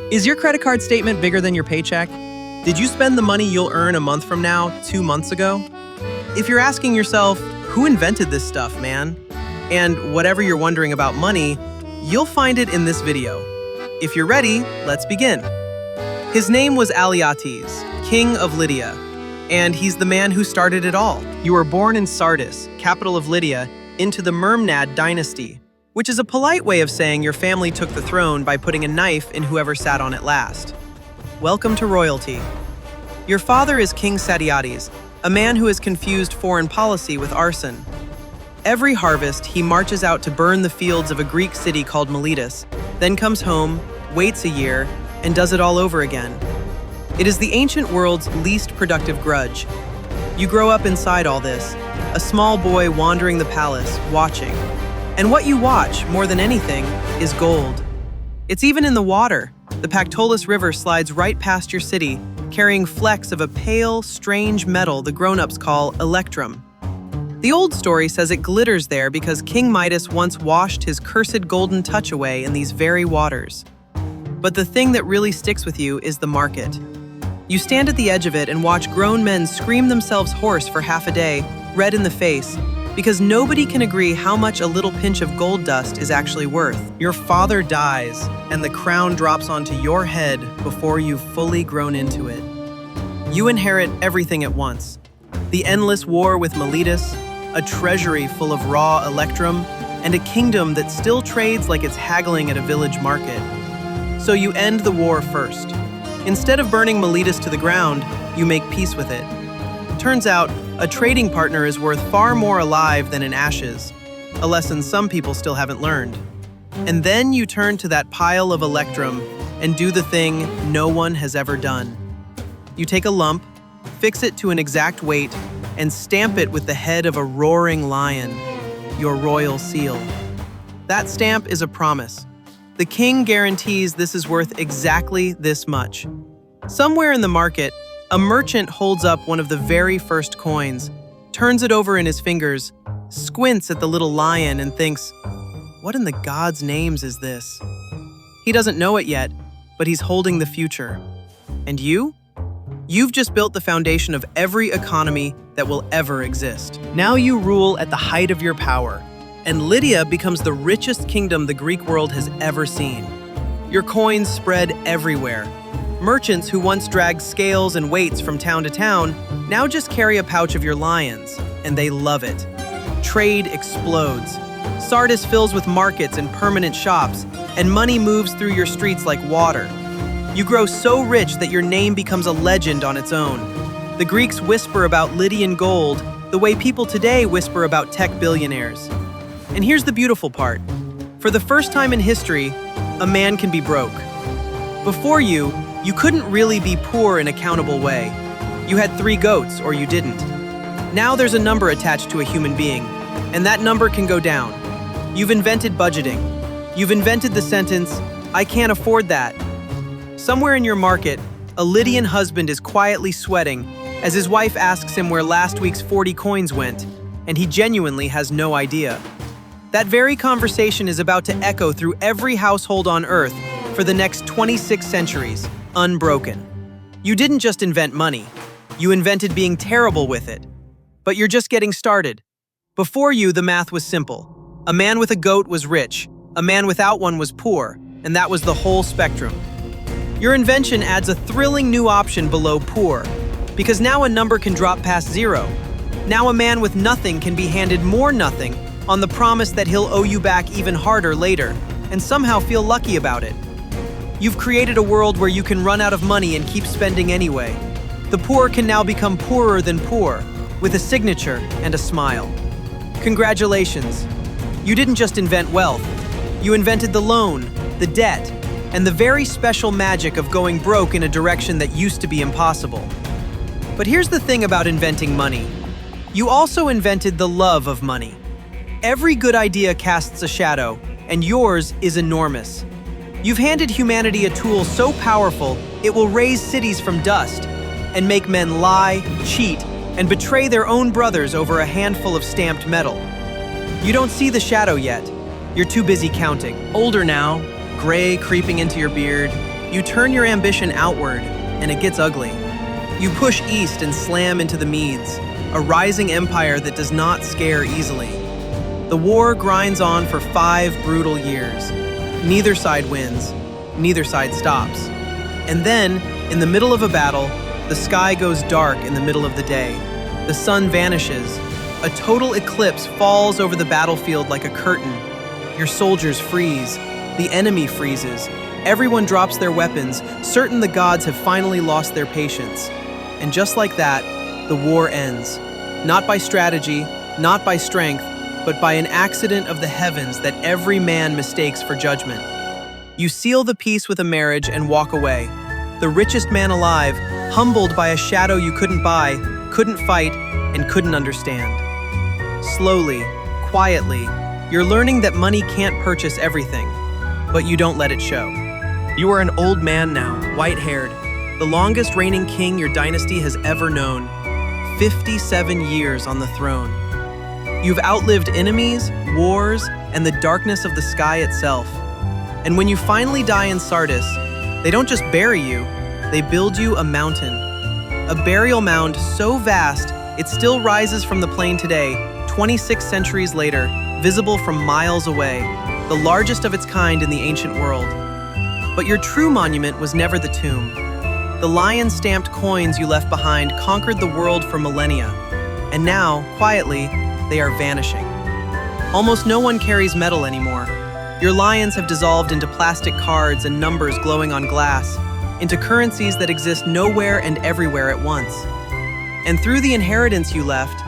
Is your credit card statement bigger than your paycheck? Did you spend the money you'll earn a month from now 2 months ago? If you're asking yourself, who invented this stuff, man? And whatever you're wondering about money, you'll find it in this video. If you're ready, let's begin. His name was Alyattes, king of Lydia, and he's the man who started it all. You were born in Sardis, capital of Lydia, into the Myrmnad dynasty, which is a polite way of saying your family took the throne by putting a knife in whoever sat on it last. Welcome to royalty. Your father is King Alyattes, a man who has confused foreign policy with arson. Every harvest, he marches out to burn the fields of a Greek city called Miletus, then comes home, waits a year, and does it all over again. It is the ancient world's least productive grudge. You grow up inside all this, a small boy wandering the palace, watching. And what you watch, more than anything, is gold. It's even in the water. The Pactolus River slides right past your city, carrying flecks of a pale, strange metal the grown-ups call electrum. The old story says it glitters there because King Midas once washed his cursed golden touch away in these very waters. But the thing that really sticks with you is the market. You stand at the edge of it and watch grown men scream themselves hoarse for half a day, red in the face, because nobody can agree how much a little pinch of gold dust is actually worth. Your father dies, and the crown drops onto your head before you've fully grown into it. You inherit everything at once. The endless war with Miletus, a treasury full of raw electrum, and a kingdom that still trades like it's haggling at a village market. So you end the war first. Instead of burning Miletus to the ground, you make peace with it. Turns out, a trading partner is worth far more alive than in ashes, a lesson some people still haven't learned. And then you turn to that pile of electrum and do the thing no one has ever done. You take a lump, fix it to an exact weight, and stamp it with the head of a roaring lion, your royal seal. That stamp is a promise. The king guarantees this is worth exactly this much. Somewhere in the market, a merchant holds up one of the very first coins, turns it over in his fingers, squints at the little lion and thinks, what in the gods' names is this? He doesn't know it yet, but he's holding the future. And you? You've just built the foundation of every economy that will ever exist. Now you rule at the height of your power, and Lydia becomes the richest kingdom the Greek world has ever seen. Your coins spread everywhere. Merchants who once dragged scales and weights from town to town now just carry a pouch of your lions, and they love it. Trade explodes. Sardis fills with markets and permanent shops, and money moves through your streets like water. You grow so rich that your name becomes a legend on its own. The Greeks whisper about Lydian gold the way people today whisper about tech billionaires. And here's the beautiful part. For the first time in history, a man can be broke. Before you couldn't really be poor in a countable way. You had 3 goats, or you didn't. Now there's a number attached to a human being, and that number can go down. You've invented budgeting. You've invented the sentence, I can't afford that. Somewhere in your market, a Lydian husband is quietly sweating as his wife asks him where last week's 40 coins went, and he genuinely has no idea. That very conversation is about to echo through every household on Earth for the next 26 centuries, unbroken. You didn't just invent money. You invented being terrible with it. But you're just getting started. Before you, the math was simple. A man with a goat was rich, a man without one was poor, and that was the whole spectrum. Your invention adds a thrilling new option below poor, because now a number can drop past 0. Now a man with nothing can be handed more nothing on the promise that he'll owe you back even harder later, and somehow feel lucky about it. You've created a world where you can run out of money and keep spending anyway. The poor can now become poorer than poor, with a signature and a smile. Congratulations. You didn't just invent wealth. You invented the loan, the debt, and the very special magic of going broke in a direction that used to be impossible. But here's the thing about inventing money. You also invented the love of money. Every good idea casts a shadow, and yours is enormous. You've handed humanity a tool so powerful, it will raise cities from dust and make men lie, cheat, and betray their own brothers over a handful of stamped metal. You don't see the shadow yet. You're too busy counting. Older now, gray creeping into your beard, you turn your ambition outward, and it gets ugly. You push east and slam into the Medes, a rising empire that does not scare easily. The war grinds on for 5 brutal years. Neither side wins, neither side stops. And then, in the middle of a battle, the sky goes dark in the middle of the day. The sun vanishes. A total eclipse falls over the battlefield like a curtain. Your soldiers freeze. The enemy freezes. Everyone drops their weapons, certain the gods have finally lost their patience. And just like that, the war ends. Not by strategy, not by strength, but by an accident of the heavens that every man mistakes for judgment. You seal the peace with a marriage and walk away. The richest man alive, humbled by a shadow you couldn't buy, couldn't fight, and couldn't understand. Slowly, quietly, you're learning that money can't purchase everything, but you don't let it show. You are an old man now, white-haired, the longest reigning king your dynasty has ever known. 57 years on the throne. You've outlived enemies, wars, and the darkness of the sky itself. And when you finally die in Sardis, they don't just bury you, they build you a mountain. A burial mound so vast, it still rises from the plain today, 26 centuries later, visible from miles away, the largest of its kind in the ancient world. But your true monument was never the tomb. The lion-stamped coins you left behind conquered the world for millennia, and now, quietly, they are vanishing. Almost no one carries metal anymore. Your lions have dissolved into plastic cards and numbers glowing on glass, into currencies that exist nowhere and everywhere at once. And through the inheritance you left,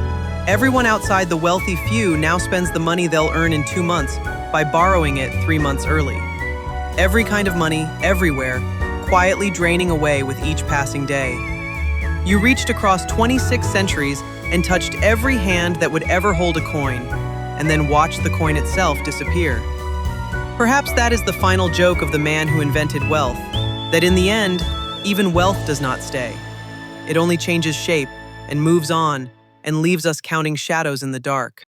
everyone outside the wealthy few now spends the money they'll earn in 2 months by borrowing it 3 months early. Every kind of money, everywhere, quietly draining away with each passing day. You reached across 26 centuries and touched every hand that would ever hold a coin, and then watched the coin itself disappear. Perhaps that is the final joke of the man who invented wealth, that in the end, even wealth does not stay. It only changes shape and moves on and leaves us counting shadows in the dark.